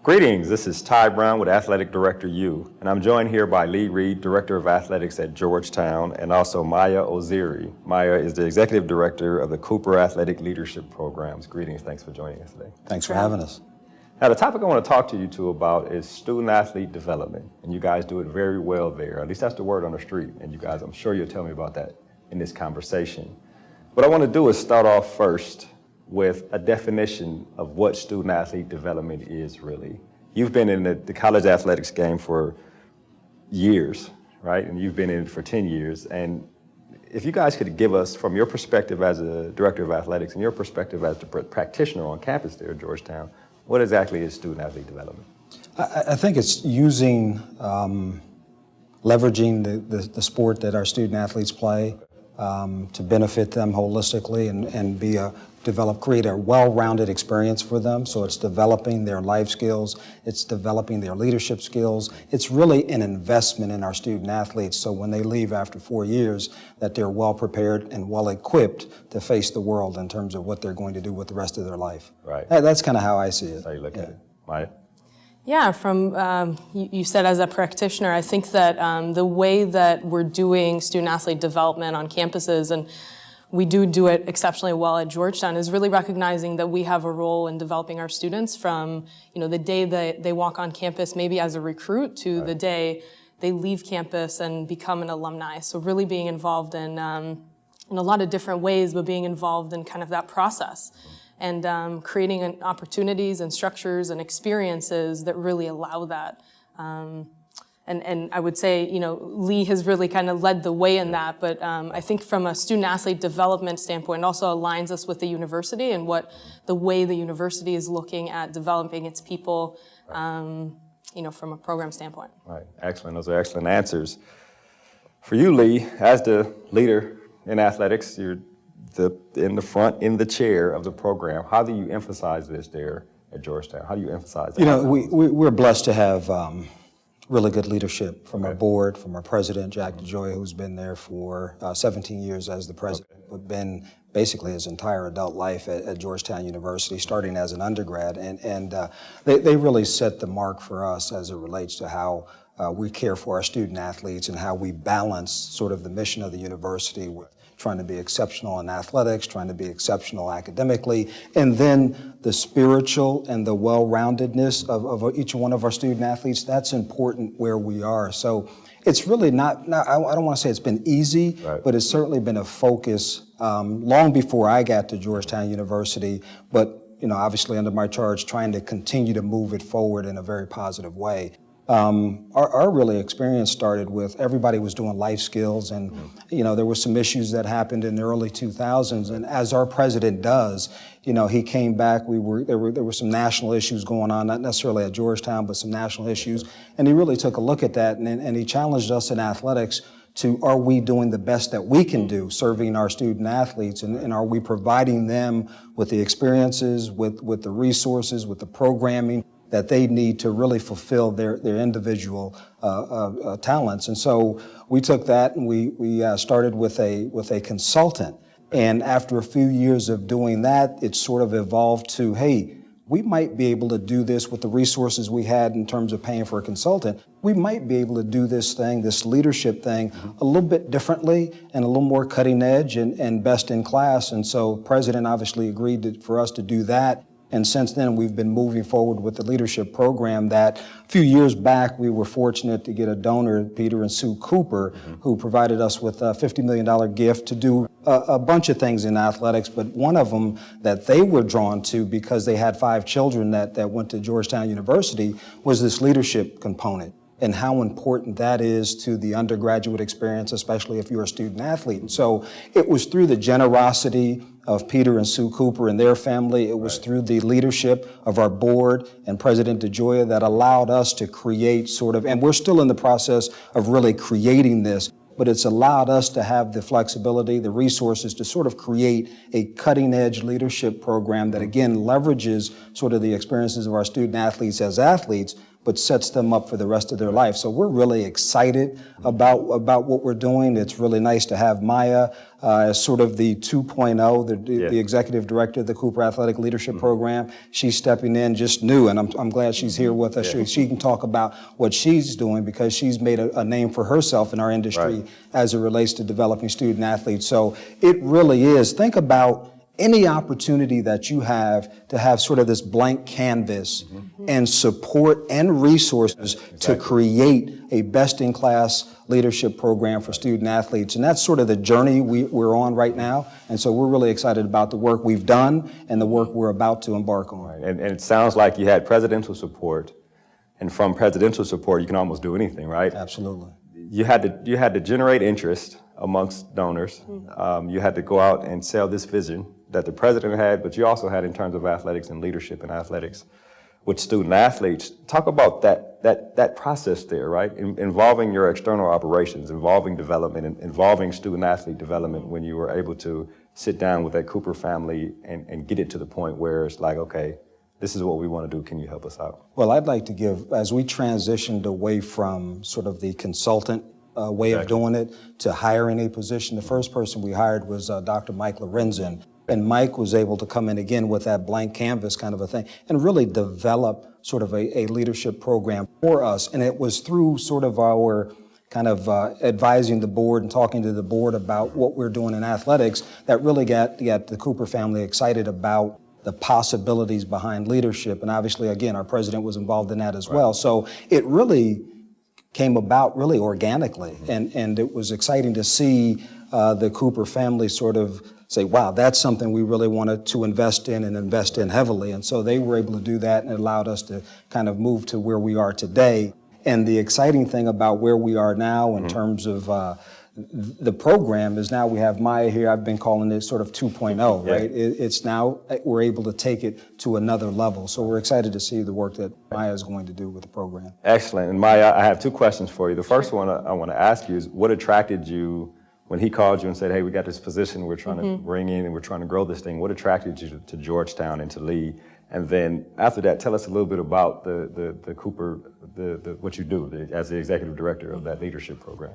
Greetings, this is Ty Brown with AthleticDirectorU, and I'm joined here by Lee Reed, Director of Athletics at Georgetown, and also Maya Ozery. Maya is the Executive Director of the Cooper Athletic Leadership Programs. Greetings, thanks for joining us today. Thanks for having us. Now, the topic I want to talk to you two about is student-athlete development, and you guys do it very well there. At least that's the word on the street, and you guys, I'm sure you'll tell me about that in this conversation. What I want to do is start off first with a definition of what student-athlete development is really. You've been in the college athletics game for years, right? And you've been in it for 10 years. And if you guys could give us, from your perspective as a director of athletics and your perspective as the practitioner on campus there at Georgetown, what exactly is student-athlete development? I think it's using, leveraging the sport that our student-athletes play to benefit them holistically and create a well-rounded experience for them. So it's developing their life skills, it's developing their leadership skills. It's really an investment in our student athletes, so when they leave after 4 years, that they're well prepared and well equipped to face the world in terms of what they're going to do with the rest of their life. Right. That's kind of how I see it. That's how you look at it. Maya? Yeah, you said as a practitioner, I think that the way that we're doing student-athlete development on campuses, and we do it exceptionally well at Georgetown, is really recognizing that we have a role in developing our students from, the day that they walk on campus, maybe as a recruit, to the day they leave campus and become an alumni. So really being involved in a lot of different ways, but being involved in kind of that process. And creating opportunities and structures and experiences that really allow that. And I would say, Lee has really kind of led the way in that, but I think from a student-athlete development standpoint, it also aligns us with the university and the way the university is looking at developing its people, from a program standpoint. Right, excellent, those are excellent answers. For you, Lee, as the leader in athletics, you're in the front, in the chair of the program. How do you emphasize this there at Georgetown? How do you emphasize that? We're blessed to have really good leadership from our board, from our president, Jack DeJoy, who's been there for 17 years as the president, but been basically his entire adult life at Georgetown University, starting as an undergrad. And they really set the mark for us as it relates to how we care for our student athletes and how we balance sort of the mission of the university with trying to be exceptional in athletics, trying to be exceptional academically, and then the spiritual and the well-roundedness of each one of our student athletes. That's important where we are. So it's really not I don't want to say it's been easy, but it's certainly been a focus long before I got to Georgetown University, but obviously under my charge, trying to continue to move it forward in a very positive way. Our really experience started with everybody was doing life skills, and there were some issues that happened in the early 2000s, and as our president does, he came back. There were some national issues going on, not necessarily at Georgetown, but some national issues, and he really took a look at that, and he challenged us in athletics to, are we doing the best that we can do serving our student athletes, and are we providing them with the experiences, with the resources, with the programming that they need to really fulfill their individual talents. And so we took that and we started with a consultant. And after a few years of doing that, it sort of evolved to, hey, we might be able to do this with the resources we had in terms of paying for a consultant. We might be able to do this leadership thing, a little bit differently and a little more cutting edge and best in class. And so the president obviously agreed for us to do that. And since then, we've been moving forward with the leadership program that a few years back, we were fortunate to get a donor, Peter and Sue Cooper, who provided us with a $50 million gift to do a bunch of things in athletics. But one of them that they were drawn to, because they had 5 children that went to Georgetown University, was this leadership component and how important that is to the undergraduate experience, especially if you're a student athlete. And so it was through the generosity of Peter and Sue Cooper and their family. It was through the leadership of our board and President DeJoy that allowed us to create and we're still in the process of really creating this, but it's allowed us to have the flexibility, the resources to sort of create a cutting-edge leadership program that, again, leverages sort of the experiences of our student athletes as athletes, but sets them up for the rest of their life. So we're really excited about what we're doing. It's really nice to have Maya as sort of the 2.0, the executive director of the Cooper Athletic Leadership Program. She's stepping in just new, and I'm glad she's here with us. She can talk about what she's doing because she's made a name for herself in our industry as it relates to developing student athletes. So it really is. Think about any opportunity that you have to have sort of this blank canvas and support and resources to create a best-in-class leadership program for student athletes. And that's sort of the journey we're on right now. And so we're really excited about the work we've done and the work we're about to embark on. Right. And it sounds like you had presidential support, and from presidential support, you can almost do anything, right? Absolutely. You had to generate interest amongst donors. You had to go out and sell this vision that the president had, but you also had in terms of athletics and leadership in athletics with student athletes. Talk about that process there, right? Involving your external operations, involving development, and involving student athlete development when you were able to sit down with that Cooper family and get it to the point where it's like, okay, this is what we want to do. Can you help us out? Well, I'd like to give, as we transitioned away from sort of the consultant way of doing it to hiring a position, the first person we hired was Dr. Mike Lorenzen. And Mike was able to come in again with that blank canvas kind of a thing and really develop sort of a leadership program for us. And it was through sort of our kind of advising the board and talking to the board about what we're doing in athletics that really got the Cooper family excited about the possibilities behind leadership. And obviously, again, our president was involved in that as well. So it really came about really organically. And it was exciting to see the Cooper family sort of say, wow, that's something we really wanted to invest in and invest in heavily. And so they were able to do that, and it allowed us to kind of move to where we are today. And the exciting thing about where we are now in terms of the program is now we have Maya here. I've been calling it sort of 2.0, right? It's now, we're able to take it to another level. So we're excited to see the work that Maya is going to do with the program. Excellent. And Maya, I have two questions for you. The first one I want to ask you is, what attracted you when he called you and said, hey, we got this position we're trying to bring in and we're trying to grow this thing? What attracted you to Georgetown and to Lee? And then after that, tell us a little bit about the Cooper, what you do as the executive director of that leadership program.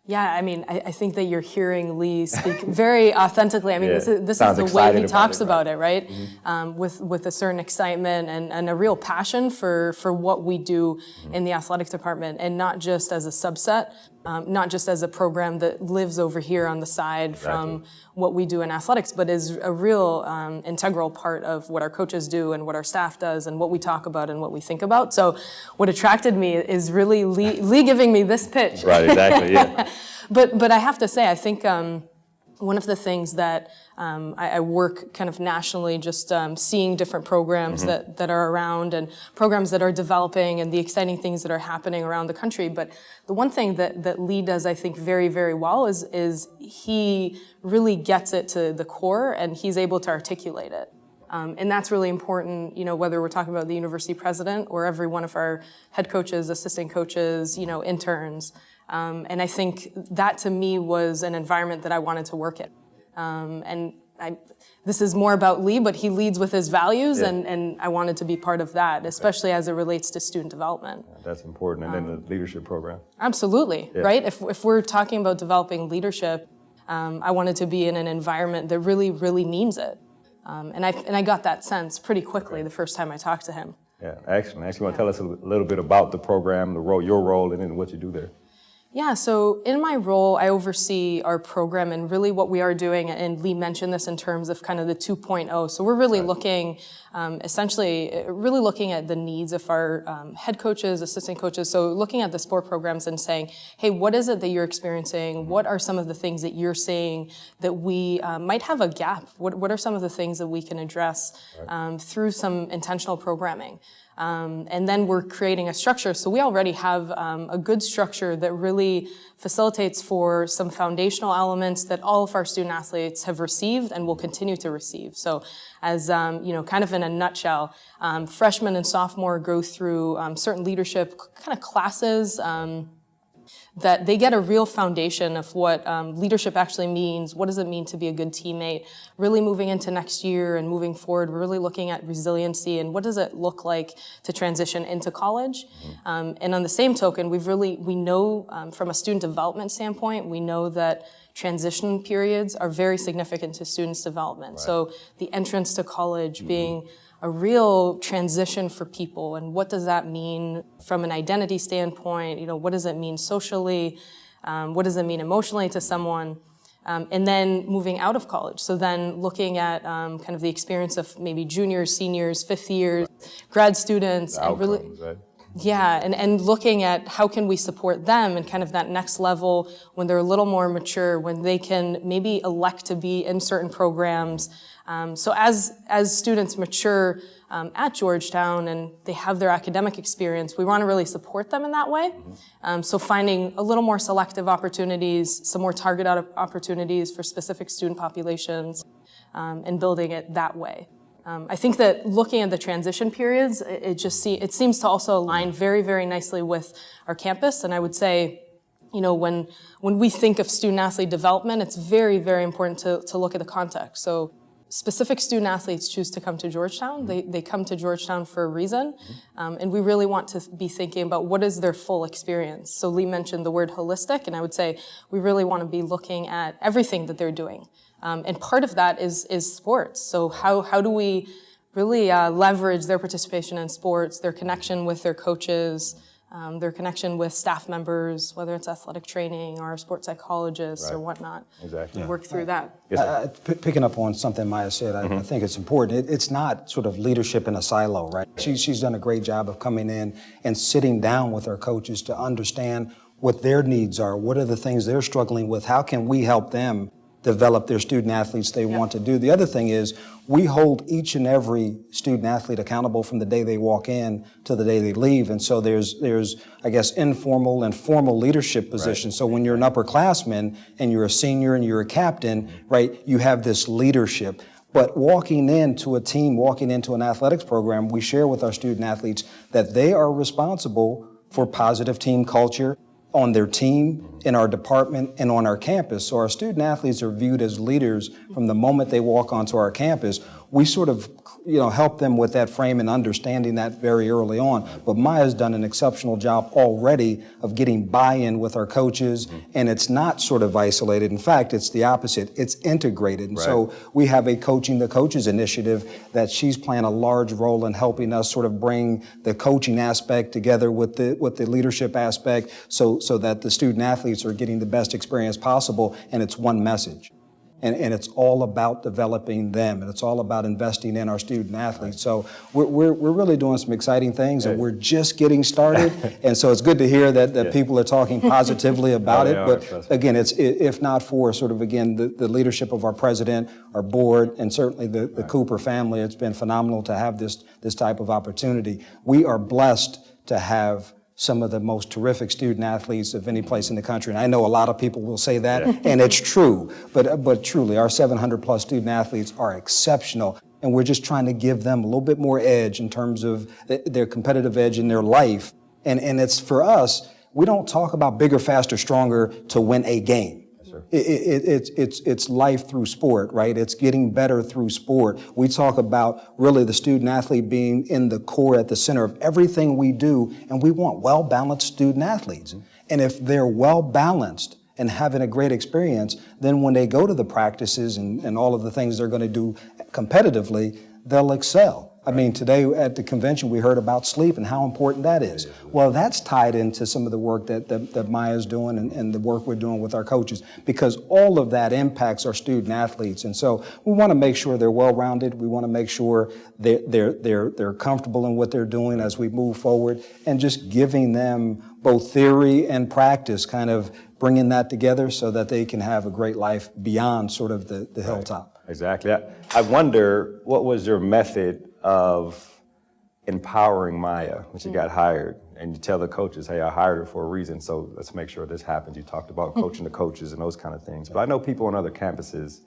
Yeah, I mean, I think that you're hearing Lee speak very authentically. I mean, this is the way he talks about it, right? With a certain excitement and a real passion for what we do in the athletics department, and not just as a subset, not just as a program that lives over here on the side from what we do in athletics, but is a real integral part of what our coaches do and what our staff does and what we talk about and what we think about. So what attracted me is really Lee giving me this pitch. Right, exactly, yeah. But I have to say, I think one of the things that I work kind of nationally, just seeing different programs that are around and programs that are developing and the exciting things that are happening around the country. But the one thing that Lee does, I think, very, very well is he really gets it to the core and he's able to articulate it. And that's really important, you know, whether we're talking about the university president or every one of our head coaches, assistant coaches, you know, interns. And I think that to me was an environment that I wanted to work in. And this is more about Lee, but he leads with his values, and I wanted to be part of that, especially as it relates to student development. That's important. And then the leadership program. Absolutely, right? If we're talking about developing leadership, I wanted to be in an environment that really, really means it. And I got that sense pretty quickly the first time I talked to him. Yeah, excellent. Actually, you want to tell us a little bit about the program, your role, and then what you do there? Yeah, so in my role, I oversee our program and really what we are doing, and Lee mentioned this in terms of kind of the 2.0. So we're really looking, essentially, really looking at the needs of our head coaches, assistant coaches. So looking at the sport programs and saying, hey, what is it that you're experiencing? What are some of the things that you're seeing that we might have a gap? What are some of the things that we can address through some intentional programming? And then we're creating a structure. So we already have a good structure that really facilitates for some foundational elements that all of our student athletes have received and will continue to receive. So as, you know, kind of in a nutshell, freshmen and sophomore go through certain leadership kind of classes that they get a real foundation of what leadership actually means. What does it mean to be a good teammate? Really moving into next year and moving forward, we're really looking at resiliency and what does it look like to transition into college. And on the same token, we know from a student development standpoint, we know that transition periods are very significant to students' development. Right. So the entrance to college being a real transition for people, and what does that mean from an identity standpoint? What does it mean socially? What does it mean emotionally to someone? And then moving out of college. So then looking at kind of the experience of maybe juniors, seniors, fifth years, grad students, and really, right? Yeah, and looking at how can we support them and kind of that next level when they're a little more mature, when they can maybe elect to be in certain programs. So as students mature at Georgetown and they have their academic experience, we want to really support them in that way. So finding a little more selective opportunities, some more targeted opportunities for specific student populations, and building it that way. I think that looking at the transition periods, it seems to also align very, very nicely with our campus. And I would say, when we think of student-athlete development, it's very, very important to look at the context. So specific student-athletes choose to come to Georgetown. They come to Georgetown for a reason. And we really want to be thinking about what is their full experience. So Lee mentioned the word holistic, and I would say we really want to be looking at everything that they're doing. And part of that is sports. So how do we really leverage their participation in sports, their connection with their coaches, their connection with staff members, whether it's athletic training or sports psychologists or whatnot. Exactly. Work through that. Picking up on something Maya said, I think it's important. It's not sort of leadership in a silo, right? She's done a great job of coming in and sitting down with our coaches to understand what their needs are, what are the things they're struggling with, how can we help them develop their student athletes they want to do. The other thing is we hold each and every student athlete accountable from the day they walk in to the day they leave. And so there's I guess, informal and formal leadership positions. Right. So when you're an upperclassman and you're a senior and you're a captain, right, you have this leadership. But walking into a team, walking into an athletics program, we share with our student athletes that they are responsible for positive team culture on their team, in our department, and on our campus. So our student athletes are viewed as leaders from the moment they walk onto our campus. We sort of help them with that frame and understanding that very early on. But Maya's done an exceptional job already of getting buy-in with our coaches, and it's not sort of isolated. In fact, it's the opposite. It's integrated. And so we have a Coaching the Coaches initiative that she's playing a large role in helping us sort of bring the coaching aspect together with the leadership aspect so that the student athletes are getting the best experience possible, and it's one message. And it's all about developing them, and it's all about investing in our student athletes. So we're really doing some exciting things, and we're just getting started. And so it's good to hear that people are talking positively about it. But again, it's if not for sort of, again, the leadership of our president, our board, and certainly the Cooper family, it's been phenomenal to have this type of opportunity. We are blessed to have some of the most terrific student athletes of any place in the country. And I know a lot of people will say that, and it's true. But truly, our 700 plus student athletes are exceptional. And we're just trying to give them a little bit more edge in terms of their competitive edge in their life. And it's for us, we don't talk about bigger, faster, stronger to win a game. It's life through sport, right? It's getting better through sport. We talk about really the student athlete being in the core, at the center of everything we do, and we want well-balanced student athletes. And if they're well-balanced and having a great experience, then when they go to the practices and all of the things they're going to do competitively, they'll excel. I mean, today at the convention, we heard about sleep and how important that is. Well, that's tied into some of the work that Maya's doing and the work we're doing with our coaches, because all of that impacts our student athletes. And so we want to make sure they're well-rounded. We want to make sure they're comfortable in what they're doing as we move forward, and just giving them both theory and practice, kind of bringing that together so that they can have a great life beyond sort of the hilltop. Exactly. I wonder, what was your method of empowering Maya when she got hired? And you tell the coaches, hey, I hired her for a reason, so let's make sure this happens. You talked about coaching the coaches and those kind of things. But I know people on other campuses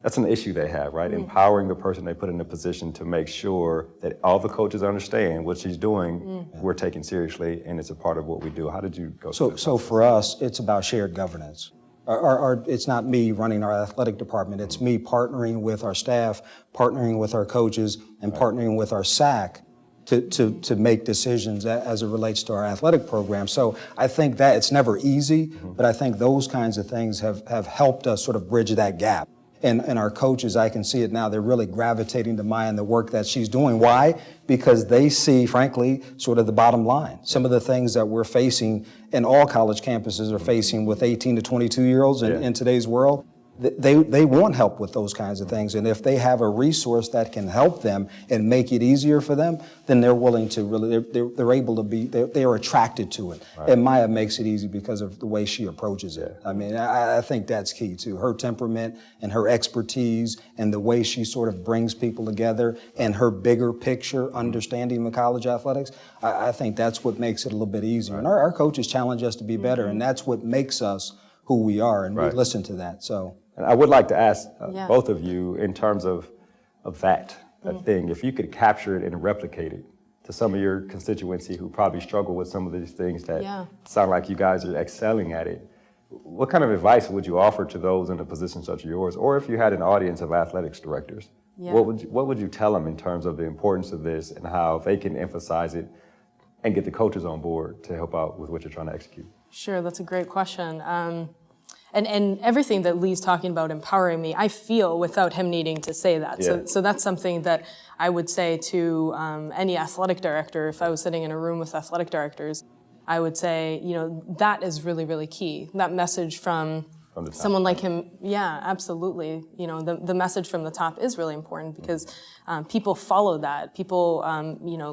That's an issue they have, right? Empowering the person they put in a position to make sure that all the coaches understand what she's doing, we're taking seriously, and it's a part of what we do. How did you go through this? So for us, it's about shared governance. It's not me running our athletic department. It's me partnering with our staff, partnering with our coaches, and partnering with our SAC to make decisions as it relates to our athletic program. So I think that it's never easy, but I think those kinds of things have helped us sort of bridge that gap. And our coaches, I can see it now, they're really gravitating to Maya and the work that she's doing. Why? Because they see, frankly, sort of the bottom line. Some of the things that we're facing and all college campuses are facing with 18 to 22-year-olds in today's world. They want help with those kinds of things, and if they have a resource that can help them and make it easier for them, then they're willing to really, they're able to be, they're attracted to it. Right. And Maya makes it easy because of the way she approaches it. I mean, I think that's key too. Her temperament and her expertise and the way she sort of brings people together and her bigger picture understanding of college athletics, I think that's what makes it a little bit easier. Right. And our coaches challenge us to be better, and that's what makes us who we are, and we listen to that. So. And I would like to ask both of you, in terms of that thing, if you could capture it and replicate it to some of your constituency who probably struggle with some of these things that sound like you guys are excelling at it, what kind of advice would you offer to those in a position such as yours? Or if you had an audience of athletics directors, what would you tell them in terms of the importance of this and how they can emphasize it and get the coaches on board to help out with what you're trying to execute? Sure, that's a great question. And everything that Lee's talking about empowering me, I feel without him needing to say that. So that's something that I would say to any athletic director. If I was sitting in a room with athletic directors, I would say, that is really, really key. That message from someone like him, absolutely. The message from the top is really important because people follow that. People,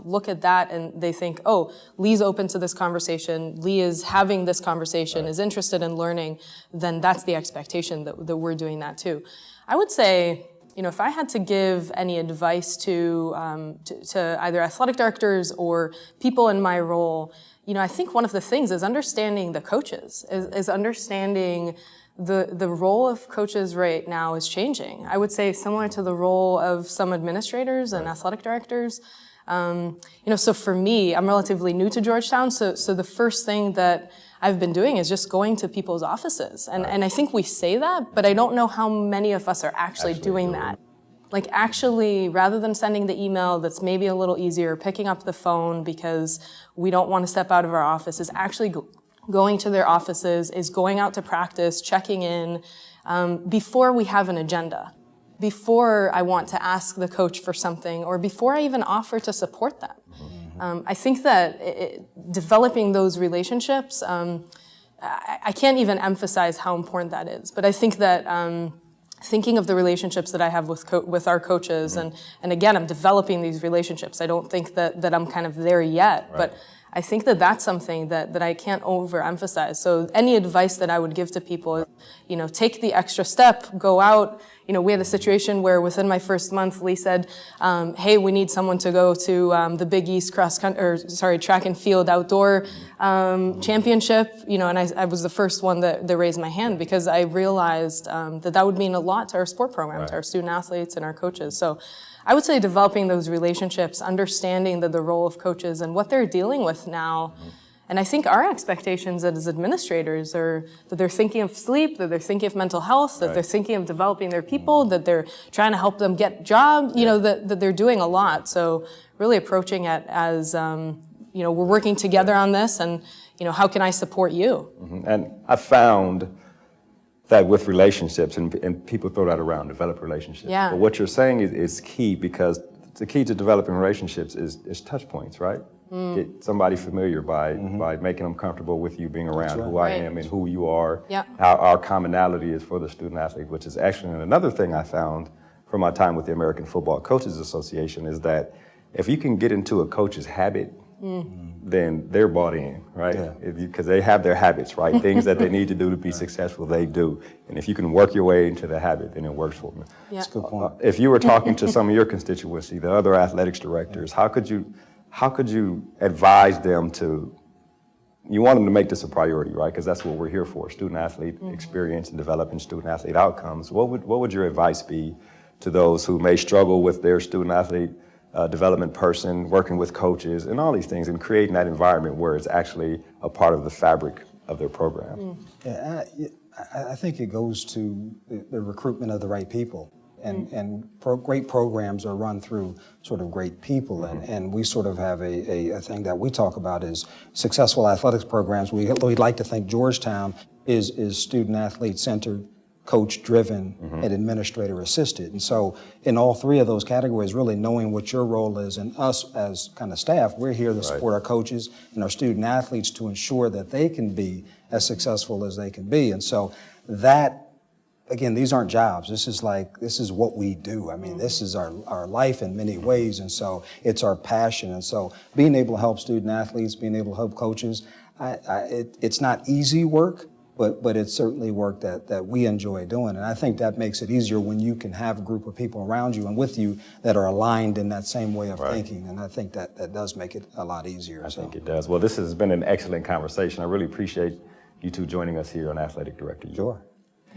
look at that and they think, oh, Lee's open to this conversation. Lee is having this conversation, is interested in learning. Then that's the expectation that we're doing that too. I would say, if I had to give any advice to either athletic directors or people in my role, I think one of the things is understanding the coaches, is understanding the role of coaches right now is changing. I would say similar to the role of some administrators and athletic directors. So for me, I'm relatively new to Georgetown, so the first thing that I've been doing is just going to people's offices. And I think we say that, but I don't know how many of us are actually doing that. Like actually, rather than sending the email that's maybe a little easier, picking up the phone because we don't want to step out of our office, is actually going to their offices, is going out to practice, checking in, before we have an agenda, before I want to ask the coach for something, or before I even offer to support them. I think that developing those relationships, I can't even emphasize how important that is, but I think that thinking of the relationships that I have with our coaches, and again, I'm developing these relationships. I don't think that I'm kind of there yet, but I think that that's something that I can't overemphasize. So any advice that I would give to people is, take the extra step, go out. We had a situation where within my first month, Lee said, hey, we need someone to go to the Big East track and field outdoor championship, and I was the first one that raised my hand because I realized that would mean a lot to our sport program, to our student athletes and our coaches. So I would say developing those relationships, understanding the role of coaches and what they're dealing with now. And I think our expectations as administrators are that they're thinking of sleep, that they're thinking of mental health, that they're thinking of developing their people, that they're trying to help them get jobs, that they're doing a lot. So really approaching it as, we're working together on this and, how can I support you? And I found that with relationships, and people throw that around, develop relationships. Yeah. But what you're saying is key, because the key to developing relationships is touch points, right? Get somebody familiar by making them comfortable with you being around who I am and who you are, how our commonality is for the student athlete, which is excellent. And another thing I found from my time with the American Football Coaches Association is that if you can get into a coach's habit, then they're bought in, right? Because they have their habits, right? Things that they need to do to be successful, they do. And if you can work your way into the habit, then it works for them. Yeah. That's a good point. If you were talking to some of your constituency, the other athletics directors, how could you advise them to you want them to make this a priority, right? Because that's what we're here for, student-athlete experience and developing student-athlete outcomes. What would your advice be to those who may struggle with their student-athlete development person, working with coaches, and all these things, and creating that environment where it's actually a part of the fabric of their program? Yeah, I think it goes to the recruitment of the right people. Great programs are run through sort of great people, and we sort of have a thing that we talk about is successful athletics programs. We'd like to think Georgetown is student-athlete centered, coach-driven, and administrator-assisted. And so in all three of those categories, really knowing what your role is, and us as kind of staff, we're here to support our coaches and our student-athletes to ensure that they can be as successful as they can be. And so that, again, these aren't jobs. This is what we do. I mean, this is our life in many ways, and so it's our passion. And so being able to help student athletes, being able to help coaches, it's not easy work, but it's certainly work that we enjoy doing. And I think that makes it easier when you can have a group of people around you and with you that are aligned in that same way of thinking. And I think that does make it a lot easier. I think it does. Well, this has been an excellent conversation. I really appreciate you two joining us here on Athletic Director U. Sure.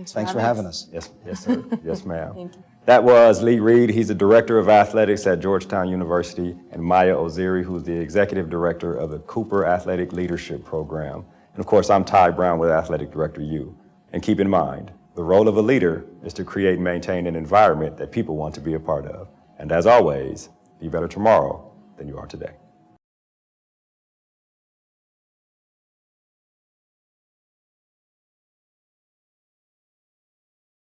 Thanks for having us. Yes, sir. Yes, ma'am. Thank you. That was Lee Reed. He's the Director of Athletics at Georgetown University, and Maya Ozery, who's the Executive Director of the Cooper Athletic Leadership Program. And of course, I'm Ty Brown with Athletic Director U. And keep in mind, the role of a leader is to create and maintain an environment that people want to be a part of. And as always, be better tomorrow than you are today.